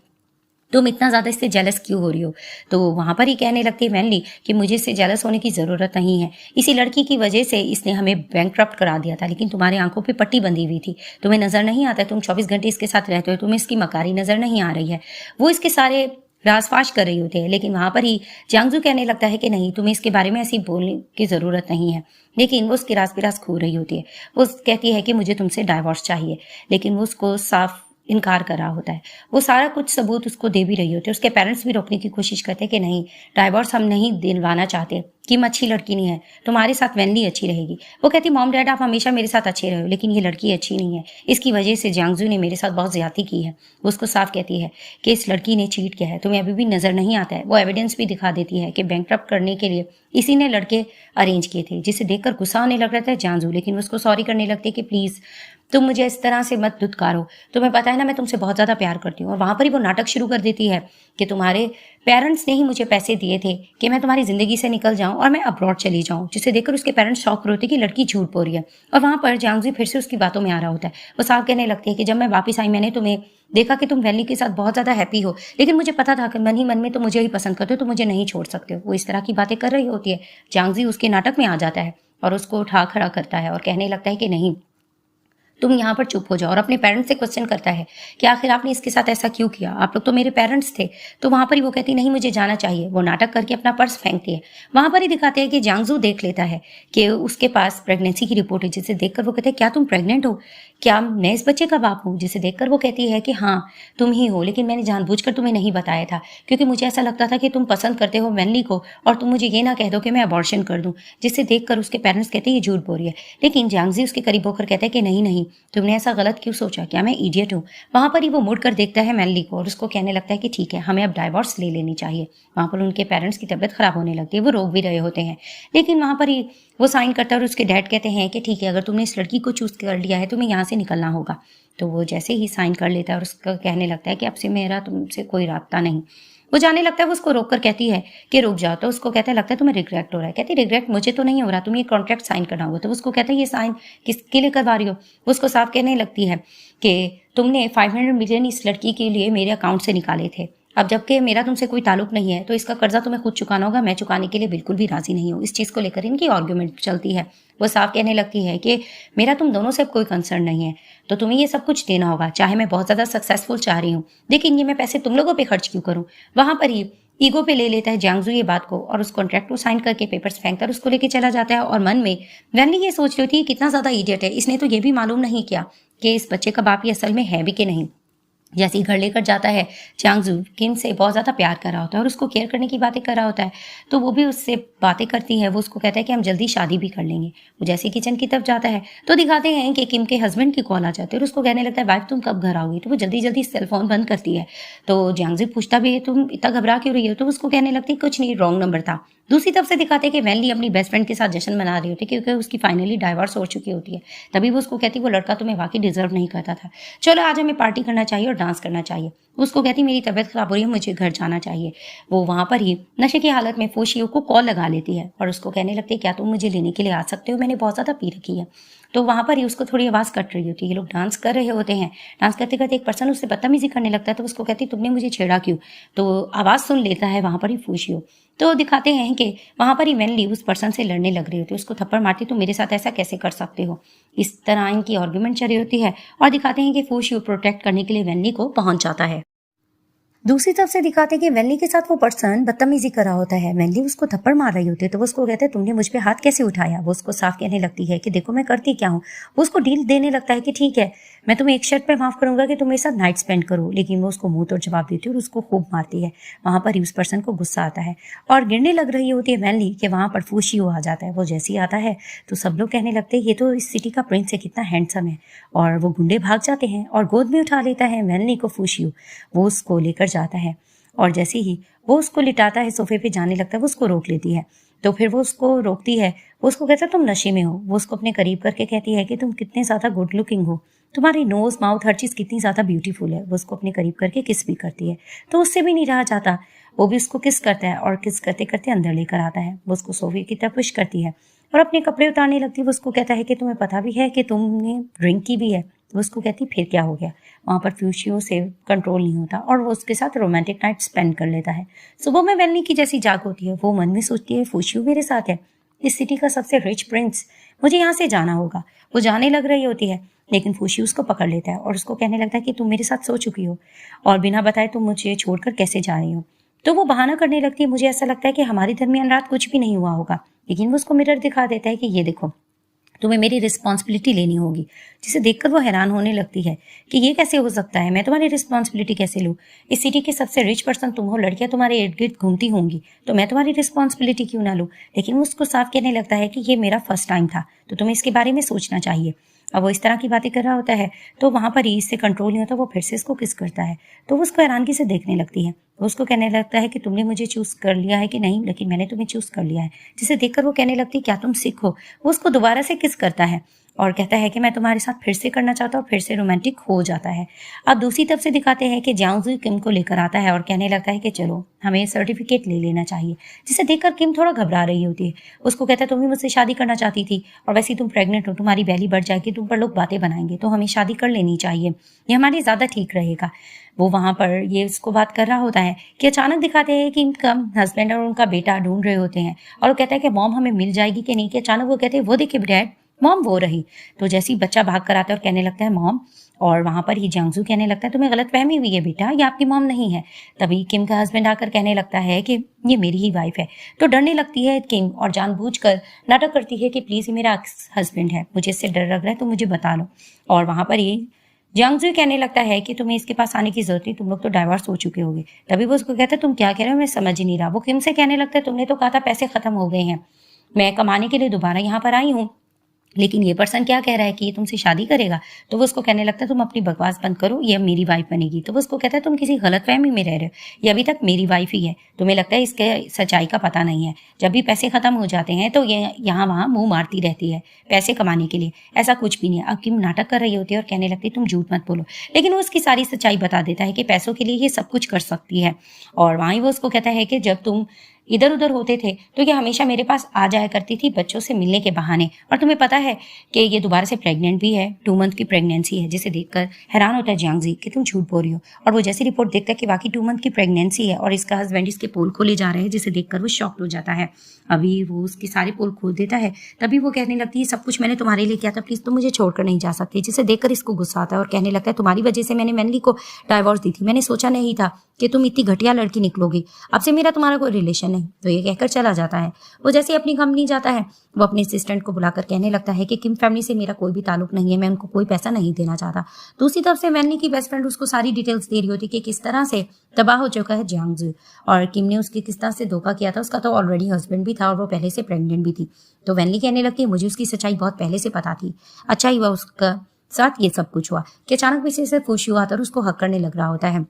तुम इतना ज़्यादा इससे जेलस क्यों हो रही हो। तो वहाँ पर ही कहने लगती है वैनली कि मुझे इससे जेलस होने की ज़रूरत नहीं है, इसी लड़की की वजह से इसने हमें बैंकक्रप्ट करा दिया था, लेकिन तुम्हारी आंखों पे पट्टी बंधी हुई थी, तुम्हें नज़र नहीं आता, तुम 24 घंटे इसके साथ रहते हो, तुम्हें इसकी मकारी नज़र नहीं आ रही है। वो इसके सारे रासफाश कर रही होती है। लेकिन वहां पर ही जियांगजू कहने लगता है कि नहीं, तुम्हें इसके बारे में ऐसी बोलने की जरूरत नहीं है। लेकिन वो उसकी रास बिरास खो रही होती है। वो कहती है कि मुझे तुमसे डाइवोर्स चाहिए, लेकिन वो उसको साफ इनकार कर रहा होता है। वो सारा कुछ सबूत उसको दे भी रही होती है। उसके पेरेंट्स भी रोकने की कोशिश करते हैं कि नहीं, डाइवोर्स हम नहीं दिलवाना चाहते। किम अच्छी लड़की नहीं है, तुम्हारे साथ वैनली अच्छी रहेगी। वो कहती, मॉम डैड आप हमेशा मेरे साथ अच्छे रहे हो, लेकिन ये लड़की अच्छी नहीं है। इसकी वजह से जियांगजू ने मेरे साथ बहुत ज्यादती की है। वो उसको साफ कहती है कि इस लड़की ने चीट किया है, तुम्हें अभी भी नजर नहीं आता है। वो एविडेंस भी दिखा देती है कि बैंकक्रप्ट करने के लिए इसी ने लड़के अरेंज किए थे, जिसे देखकर गुस्सा आने लग रहा था जियांगजू। लेकिन वो उसको सॉरी करने लगती है कि प्लीज तुम मुझे इस तरह से मत धुतकारो, तुम्हें पता है ना मैं तुमसे बहुत ज्यादा प्यार करती हूँ। और वहां पर ही वो नाटक शुरू कर देती है कि तुम्हारे पेरेंट्स ने ही मुझे पैसे दिए थे कि मैं तुम्हारी जिंदगी से निकल जाऊं और मैं अब्रॉड चली जाऊं, जिसे देखकर उसके पेरेंट्स शॉक हो होते कि लड़की झूठ बोल रही है। और वहां पर जियांगजू फिर से उसकी बातों में आ रहा होता है। वो साफ कहने लगती है कि जब मैं वापस आई मैंने तुम्हें देखा कि तुम वैली के साथ बहुत ज्यादा हैप्पी हो, लेकिन मुझे पता था कि मन ही मन में तो मुझे ही पसंद करते हो, तो मुझे नहीं छोड़ सकते हो। वो इस तरह की बातें कर रही होती है। जियांगजू उसके नाटक में आ जाता है और उसको उठा खड़ा करता है और कहने लगता है कि नहीं, तुम यहाँ पर चुप हो जाओ। और अपने पेरेंट्स से क्वेश्चन करता है कि आखिर आपने इसके साथ ऐसा क्यों किया, आप लोग तो मेरे पेरेंट्स थे। तो वहां पर ही वो कहती नहीं, मुझे जाना चाहिए। वो नाटक करके अपना पर्स फेंकती है। वहां पर ही दिखाते हैं कि जियांगजू देख लेता है कि उसके पास प्रेगनेंसी की रिपोर्ट है, जिसे देखकर वो कहते हैं क्या तुम प्रेग्नेंट हो, क्या मैं इस बच्चे का बाप हूँ। जिसे देखकर वो कहती है कि हाँ तुम ही हो, लेकिन मैंने जानबूझकर तुम्हें नहीं बताया था, क्योंकि मुझे ऐसा लगता था कि तुम पसंद करते हो वैनली को और तुम मुझे ये ना कह दो कि मैं अबॉर्शन कर दूं। जिसे देखकर उसके पेरेंट्स कहते हैं ये झूठ बोल रही है। लेकिन जियांगजी उसके करीब होकर कहता है कि नहीं नहीं, तुमने ऐसा गलत क्यों सोचा, क्या मैं इडियट हूँ। वहां पर ही वो मुड़कर देखता है वैनली को और उसको कहने लगता है कि ठीक है, हमें अब डाइवोर्स ले लेनी चाहिए। वहां पर उनके पेरेंट्स की तबीयत खराब होने लगती है, वो रोक भी रहे होते हैं। लेकिन वहां पर ही वो साइन करता है और उसके डैड कहते हैं कि ठीक है, अगर तुमने इस लड़की को चूज कर लिया है तुम्हें यहाँ से निकलना होगा। तो वो जैसे ही साइन कर लेता है और उसका कहने लगता है कि अब से मेरा तुमसे कोई रास्ता नहीं। वो जाने लगता है, वो उसको रोक कर कहती है कि रुक जाओ। तो उसको कहता है लगता है तुम्हें रिग्रेट हो रहा है। कहती है रिग्रेट मुझे तो नहीं हो रहा, तुम्हें ये कॉन्ट्रैक्ट साइन करना होगा। तो उसको कहता है ये साइन किसके लिए करवा रही हो। वो उसको साफ कहने लगती है कि तुमने 500 मिलियन इस लड़की के लिए मेरे अकाउंट से निकाले थे, अब जबकि मेरा तुमसे कोई ताल्लुक नहीं है तो इसका कर्जा तुम्हें खुद चुकाना होगा, मैं चुकाने के लिए बिल्कुल भी राजी नहीं हूँ। इस चीज़ को लेकर इनकी आर्ग्यूमेंट चलती है। वो साफ कहने लगती है कि मेरा तुम दोनों से अब कोई कंसर्न नहीं है, तो तुम्हें ये सब कुछ देना होगा, चाहे मैं बहुत ज़्यादा सक्सेसफुल चाह रही हूँ, लेकिन ये मैं पैसे तुम लोगों पे खर्च क्यों करूँ। वहां पर ही ईगो पे ले लेता है जियांगजू ये बात को और उस कॉन्ट्रैक्ट को साइन करके पेपर्स फेंक कर उसको लेके चला जाता है। और मन में वैनली ये सोच रही होती है कितना ज्यादा इडियट है, इसने तो ये भी मालूम नहीं किया कि इस बच्चे का बाप ये असल में है भी कि नहीं। जैसे ही घर लेकर जाता है जियांगजू किम से बहुत ज़्यादा प्यार कर रहा होता है और उसको केयर करने की बातें कर रहा होता है, तो वो भी उससे बातें करती है। वो उसको कहता है कि हम जल्दी शादी भी कर लेंगे। वो जैसे किचन की तरफ जाता है तो दिखाते हैं कि किम के हस्बैंड की कॉल आ जाती है और उसको कहने लगता है वाइफ तुम कब घर आओगी। तो वो जल्दी जल्दी सेलफोन बंद करती है। तो जियांगजू पूछता भी है तुम इतना घबरा क्यों रही हो। तो उसको कहने लगती है कुछ नहीं, रॉन्ग नंबर था। दूसरी तरफ से दिखाते हैं कि वैनली अपनी बेस्ट फ्रेंड के साथ जश्न मना रही होती है क्योंकि उसकी फाइनली डाइवोर्स हो चुकी होती है। तभी वो उसको कहती वो लड़का तुम्हें वाकई डिजर्व नहीं करता था, चलो आज हमें पार्टी करना चाहिए और डांस करना चाहिए। उसको कहती मेरी तबीयत खराब हो रही है, मुझे घर जाना चाहिए। वो वहां पर ही नशे की हालत में फूशियो को कॉल लगा लेती है और उसको कहने लगती है क्या तुम मुझे लेने के लिए आ सकते हो, मैंने बहुत ज्यादा पी रखी है। तो वहां पर ही उसको थोड़ी आवाज कट रही होती है। ये लोग डांस कर रहे होते हैं। डांस करते करते एक पर्सन उससे बदतमीजी करने लगता है तो उसको कहती तुमने मुझे छेड़ा क्यों। तो आवाज सुन लेता है वहां पर ही फूशियो। तो दिखाते हैं कि वहां पर ही वैनली उस पर्सन से लड़ने लग रही होती है, उसको थप्पड़ मारती तुम मेरे साथ ऐसा कैसे कर सकते हो। इस तरह इनकी आर्ग्यूमेंट चली होती है और दिखाते हैं कि फूशियो प्रोटेक्ट करने के लिए वैनली को पहुंच जाता है। दूसरी तरफ से दिखाते हैं कि वैनली के साथ वो पर्सन बदतमीजी कर रहा होता है। वैनली उसको थप्पड़ मार रही होती है तो वो उसको कहते हैं तुमने मुझ पे हाथ कैसे उठाया। वो उसको साफ कहने लगती है कि देखो मैं करती क्या हूँ। वो उसको डील देने लगता है कि ठीक है मैं तुम्हें एक शर्त पे माफ करूंगा कि तुम मेरे साथ नाइट स्पेंड करो, लेकिन वो उसको मुंह तोड़ जवाब देती है और उसको खूब मारती है। वहां पर ही उस पर्सन को गुस्सा आता है और गिरने लग रही होती है वैनली कि वहां पर फूशियो आ जाता है। वो जैसे ही आता है तो सब लोग कहने लगते हैं ये तो इस सिटी का प्रिंस है, कितना हैंडसम है। और वो गुंडे भाग जाते हैं और गोद में उठा लेता है वैनली को फूशियो। वो उसको लेकर जाता है और जैसे ही वो उसको लिटाता है सोफे पे जाने लगता है वो उसको रोक लेती है। तो फिर वो उसको रोकती है, वो उसको कहता है तुम नशे में हो। वो उसको अपने करीब करके कहती है कि तुम कितने ज़्यादा गुड लुकिंग हो, तुम्हारी नोज माउथ हर चीज़ कितनी ज़्यादा ब्यूटीफुल है। वो उसको अपने करीब करके किस भी करती है तो उससे भी नहीं रहा जाता। वो भी उसको किस करता है और किस करते करते अंदर लेकर आता है। वो उसको सोफे की तरफ पुश करती है और अपने कपड़े उतारने लगती है। वो उसको कहता है कि तुम्हें पता भी है कि तुमने ड्रिंक की भी है। वो उसको कहती फिर क्या हो गया। वहां पर फ्यूशियो से कंट्रोल नहीं होता और वो उसके साथ रोमांटिक नाइट स्पेंड कर लेता है। सुबह में वैनली की जैसी जाग होती है वो मन में सोचती है फ्यूशियो मेरे साथ है, इस सिटी का सबसे रिच प्रिंस, मुझे यहाँ से जाना होगा। वो जाने लग रही होती है लेकिन फूशी उसको पकड़ लेता है और उसको कहने लगता है कि तुम मेरे साथ सो चुकी हो और बिना बताए तुम मुझे छोड़कर कैसे जा रही हो। तो वो बहाना करने लगती है, मुझे ऐसा लगता है कि हमारे दरमियान रात कुछ भी नहीं हुआ होगा। लेकिन वो उसको मिरर दिखा देता है कि ये देखो, तुम्हें मेरी रिस्पॉन्सिबिलिटी लेनी होगी। जिसे देखकर वो हैरान होने लगती है कि ये कैसे हो सकता है, मैं तुम्हारी रिस्पॉन्सिबिलिटी कैसे लूँ? इस सिटी के सबसे रिच पर्सन तुम हो, लड़कियां तुम्हारे इर्द गिर्द घूमती होंगी, तो मैं तुम्हारी रिस्पॉन्सिबिलिटी क्यों ना लूँ? लेकिन वो उसको साफ कहने लगता है कि ये मेरा फर्स्ट टाइम था, तो तुम्हें इसके बारे में सोचना चाहिए। अब वो इस तरह की बातें कर रहा होता है तो वहां पर ही इससे कंट्रोल नहीं होता, वो फिर से इसको किस करता है। तो वो उसको हैरानगी से देखने लगती है। वो उसको कहने लगता है कि तुमने मुझे चूज कर लिया है कि नहीं, लेकिन मैंने तुम्हें चूज कर लिया है। जिसे देखकर वो कहने लगती है, क्या तुम सिख हो? वो उसको दोबारा से किस करता है और कहता है कि मैं तुम्हारे साथ फिर से करना चाहता हूँ, फिर से रोमांटिक हो जाता है। अब दूसरी तरफ से दिखाते हैं कि जियांग किम को लेकर आता है और कहने लगता है कि चलो हमें सर्टिफिकेट ले लेना चाहिए। जिसे देखकर किम थोड़ा घबरा रही होती है। उसको कहता है तुम भी मुझसे शादी करना चाहती थी और वैसे ही तुम प्रेग्नेंट हो, तुम्हारी बैली बढ़ जाएगी, तुम पर लोग बातें बनाएंगे, तो हमें शादी कर लेनी चाहिए, ये हमारे ज्यादा ठीक रहेगा। वो वहां पर ये उसको बात कर रहा होता है कि अचानक दिखाते हैं कि इनका हस्बैंड और उनका बेटा ढूंढ रहे होते हैं और वो कहता है कि मॉम हमें मिल जाएगी कि नहीं। कि अचानक वो कहते हैं वो देखिए डैड, मॉम वो रही। तो जैसे ही बच्चा भाग कर आता है और कहने लगता है मॉम, और वहां पर ही जियांग कहने लगता है तुम्हें गलत फहमी हुई है बेटा, ये आपकी मॉम नहीं है। तभी किम का हस्बैंड आकर कहने लगता है कि ये मेरी ही वाइफ है। तो डरने लगती है किम और जानबूझकर नाटक करती है कि प्लीज ये मेरा हस्बैंड है, मुझे इससे डर लग रहा है, तो मुझे बता लो। और वहां पर ही जियांग कहने लगता है कि तुम्हें इसके पास आने की जरूरत नहीं, तुम लोग तो डाइवोर्स हो चुके होगे। तभी वो उसको कहता है तुम क्या कह रहे हो, मैं समझ ही नहीं रहा। वो किम से कहने लगता है तुमने तो कहा था पैसे खत्म हो गए हैं, मैं कमाने के लिए दोबारा यहाँ पर आई हूँ, लेकिन ये पर्सन क्या कह रहा है कि ये तुमसे शादी करेगा। तो वो उसको कहने लगता है तुम अपनी बकवास बंद करो, ये मेरी वाइफ बनेगी। तो वो उसको कहता है तुम किसी गलतफहमी में रह रहे हो, ये अभी तक मेरी वाइफ ही है, तुम्हें लगता है इसके सच्चाई का पता नहीं है। जब भी पैसे खत्म हो जाते हैं तो ये यहाँ वहाँ मुंह मारती रहती है पैसे कमाने के लिए, ऐसा कुछ भी नहीं है। अब किम नाटक कर रही होती है और कहने लगती है तुम झूठ मत बोलो, लेकिन वो उसकी सारी सच्चाई बता देता है कि पैसों के लिए ये सब कुछ कर सकती है। और वहीं वो उसको कहता है कि जब तुम इधर उधर होते थे तो ये हमेशा मेरे पास आ जाया करती थी बच्चों से मिलने के बहाने, और तुम्हें पता है कि ये दोबारा से प्रेग्नेंट भी है, 2 मंथ की प्रेगनेंसी है। जिसे देखकर हैरान होता है जियांग कि तुम झूठ बोल रही हो। और वो जैसी रिपोर्ट देखता है कि बाकी 2 मंथ की प्रेगनेंसी है और इसका हस्बैंड इसके पोल खोले जा रहे हैं, जिसे देखकर वो शॉक्ड हो जाता है। अभी वो उसके सारे पोल खोल देता है, तभी वो कहने लगती है सब कुछ मैंने तुम्हारे लिए किया था, प्लीज तुम मुझे छोड़कर नहीं जा सकती। जिसे देखकर इसको गुस्सा आता है और कहने लगता है तुम्हारी वजह से मैंने मैनली को डाइवोर्स दी थी, मैंने सोचा नहीं था कि तुम इतनी घटिया लड़की निकलोगी, अब से मेरा तुम्हारा कोई रिलेशन नहीं। तो ये कहकर चला जाता है। वो जैसे अपनी कंपनी जाता है, वो अपने असिस्टेंट को बुलाकर कहने लगता है कि किम फैमिली से मेरा कोई भी ताल्लुक नहीं है, मैं उनको कोई पैसा नहीं देना चाहता। दूसरी तरफ से मैनली की बेस्ट फ्रेंड उसको सारी डिटेल्स दे रही होती कि किस तरह से तबाह हो चुका है जियांग और किम ने उसकी किस तरह से धोखा किया था। उसका तो ऑलरेडी हस्बैंड भी था और वो पहले से प्रेग्नेंट भी थी। तो वैनली कहने लगती है मुझे उसकी सच्चाई बहुत पहले से पता थी, अच्छा ही हुआ उसका साथ ये सब कुछ हुआ। कि अचानक पीछे से खुशी हुआ था और उसको हक करने लग रहा होता है।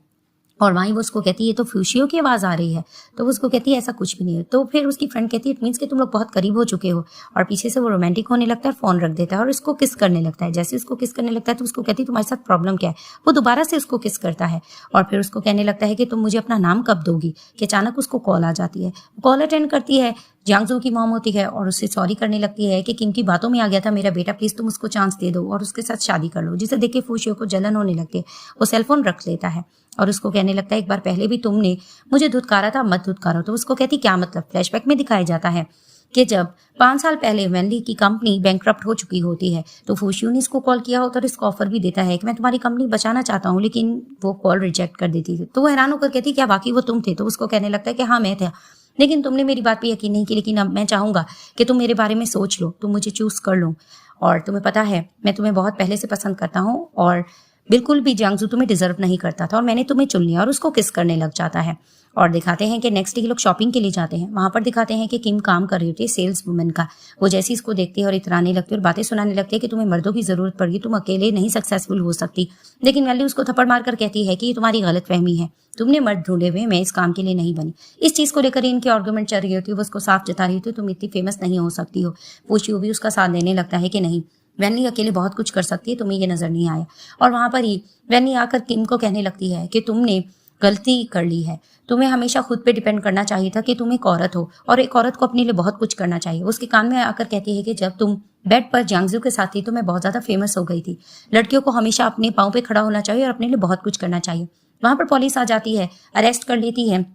और वहीं वो उसको कहती है ये तो फ्यूशियो की आवाज आ रही है। तो वो उसको कहती है ऐसा कुछ भी नहीं है। तो फिर उसकी फ्रेंड कहती है इट मीन्स कि तुम लोग बहुत करीब हो चुके हो। और पीछे से वो रोमांटिक होने लगता है, फोन रख देता है और उसको किस करने लगता है। जैसे उसको किस करने लगता है तो उसको कहती है तुम्हारे साथ प्रॉब्लम क्या है। वो दोबारा से उसको किस करता है और फिर उसको कहने लगता है कि तुम मुझे अपना नाम कब दोगी। कि अचानक उसको कॉल आ जाती है, कॉल अटेंड करती है, जियांग की मॉम होती है और उससे सॉरी करने लगती है कि किम की बातों में आ गया था मेरा बेटा, प्लीज तुम उसको चांस दे दो और उसके साथ शादी कर लो। जिसे देख के फूशियो को जलन होने लगती है। वो सेलफोन रख लेता है और उसको कहने लगता है एक बार पहले भी तुमने मुझे धुतकारा था, मत धुतकारो। तो उसको कहती क्या मतलब। फ्लैशबैक में दिखाया जाता है कि जब 5 साल पहले वैनली की कंपनी बैंकक्रप्ट हो चुकी होती है तो फूशियो ने इसको कॉल किया होता और इसको ऑफर भी देता है कि मैं तुम्हारी कंपनी बचाना चाहता हूँ, लेकिन वो कॉल रिजेक्ट कर देती थी। तो वो हैरान होकर कहती क्या वाकई वो तुम थे। तो उसको कहने लगता है कि हाँ मैं था, लेकिन तुमने मेरी बात पे यकीन नहीं की, लेकिन अब मैं चाहूंगा कि तुम मेरे बारे में सोच लो, तुम मुझे चूज कर लो। और तुम्हें पता है मैं तुम्हें बहुत पहले से पसंद करता हूँ और बिल्कुल भी जियांग तुम्हें डिजर्व नहीं करता था और मैंने तुम्हें चुन लिया। और उसको किस करने लग जाता है। और दिखाते हैं कि नेक्स्ट डे लोग शॉपिंग के लिए जाते हैं। वहां पर दिखाते हैं कि किम काम कर रही होती है सेल्स वुमेन का। वो जैसे इसको देखती है और इतराने लगती है और बातें सुनाने लगती है कि तुम्हें मर्दों की जरूरत पड़ेगी, तुम अकेले नहीं सक्सेसफुल हो सकती। लेकिन वैली उसको थप्पड़ मारकर कहती है कि ये तुम्हारी गलतफहमी है, तुमने मर्द ढूंढे हुए, मैं इस काम के लिए नहीं बनी। इस चीज को लेकर इनकी आर्गुमेंट चल रही होती है। वो उसको साफ जता रही होती है तुम इतनी फेमस नहीं हो सकती हो। फूशियो भी उसका साथ देने लगता है कि नहीं, वैनली अकेले बहुत कुछ कर सकती है, तुम्हें ये नजर नहीं आया। और वहां पर ही वैनली आकर किम को कहने लगती है कि तुमने गलती कर ली है, तुम्हें हमेशा खुद पे डिपेंड करना चाहिए था कि तुम एक औरत हो और एक औरत को अपने लिए बहुत कुछ करना चाहिए। उसके कान में आकर कहती है कि जब तुम बेड पर जियांग के साथ थी तो मैं बहुत ज्यादा फेमस हो गई थी। लड़कियों को हमेशा अपने पाँव पे खड़ा होना चाहिए और अपने लिए बहुत कुछ करना चाहिए। वहां पर पुलिस आ जाती है, अरेस्ट कर लेती है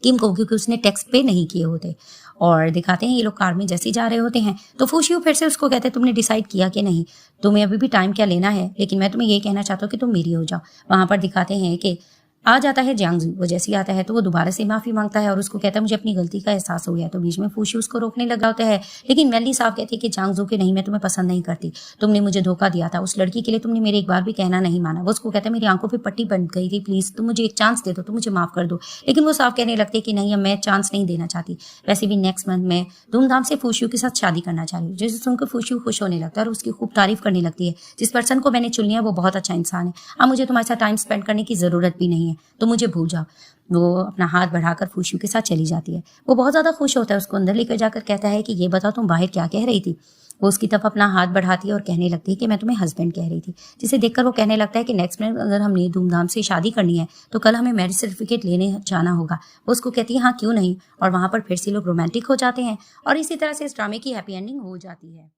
किम को, क्योंकि उसने टैक्स पे नहीं किए होते। और दिखाते हैं ये लोग कार में जैसे ही जा रहे होते हैं तो फूशियो फिर से उसको कहते हैं तुमने डिसाइड किया कि नहीं, तुम्हें अभी भी टाइम क्या लेना है, लेकिन मैं तुम्हें ये कहना चाहता हूँ कि तुम मेरी हो जाओ। वहां पर दिखाते हैं कि आ जाता है जियांगजू। वो जैसे ही आता है तो वो दोबारा से माफी मांगता है और उसको कहता है मुझे अपनी गलती का एहसास हो गया। तो बीच में फूशी उसको रोकने लगा होता है, लेकिन मेनली साहब कहती है कि जियांगजू के नहीं, मैं तुम्हें पसंद नहीं करती, तुमने मुझे धोखा दिया था, उस लड़की के लिए तुमने मेरे एक बार भी कहना नहीं माना। वो उसको कहता है मेरी आंखों पर पट्टी बन गई थी, प्लीज तुम मुझे एक चांस दे दो, तुम मुझे माफ कर दो। लेकिन वो साफ कहने लगती है कि नहीं, अब मैं चांस नहीं देना चाहती। वैसे भी नेक्स्ट मंथ में धूमधाम से फूशियो के साथ शादी करना चाह रही हूँ। जिसे सुनकर फूशियो खुश होने लगता है और उसकी खूब तारीफ करने लगती है। जिस पर्सन को मैंने चुन लिया वो बहुत अच्छा इंसान है, अब मुझे तुम्हारे साथ टाइम स्पेंड करने की जरूरत भी नहीं है, तो मुझे भूल जाओ। वो अपना हाथ बढ़ाकर फूशियो के साथ चली जाती है। वो बहुत ज्यादा खुश होता है, उसको अंदर लेकर जाकर कहता है कि ये बताओ तुम बाहर क्या कह रही थी। वो उसकी तरफ अपना हाथ बढ़ाती है और कहने लगती है कि मैं तुम्हें हस्बैंड कह रही थी। जिसे देखकर वो कहने लगता है कि नेक्स्ट मंथ अगर हमने धूमधाम से शादी करनी है तो कल हमें मैरिज सर्टिफिकेट लेने जाना होगा। वो उसको कहती है हाँ क्यों नहीं, और वहां पर फिर से लोग रोमांटिक हो जाते हैं और इसी तरह से इस ड्रामे की हैप्पी एंडिंग हो जाती है।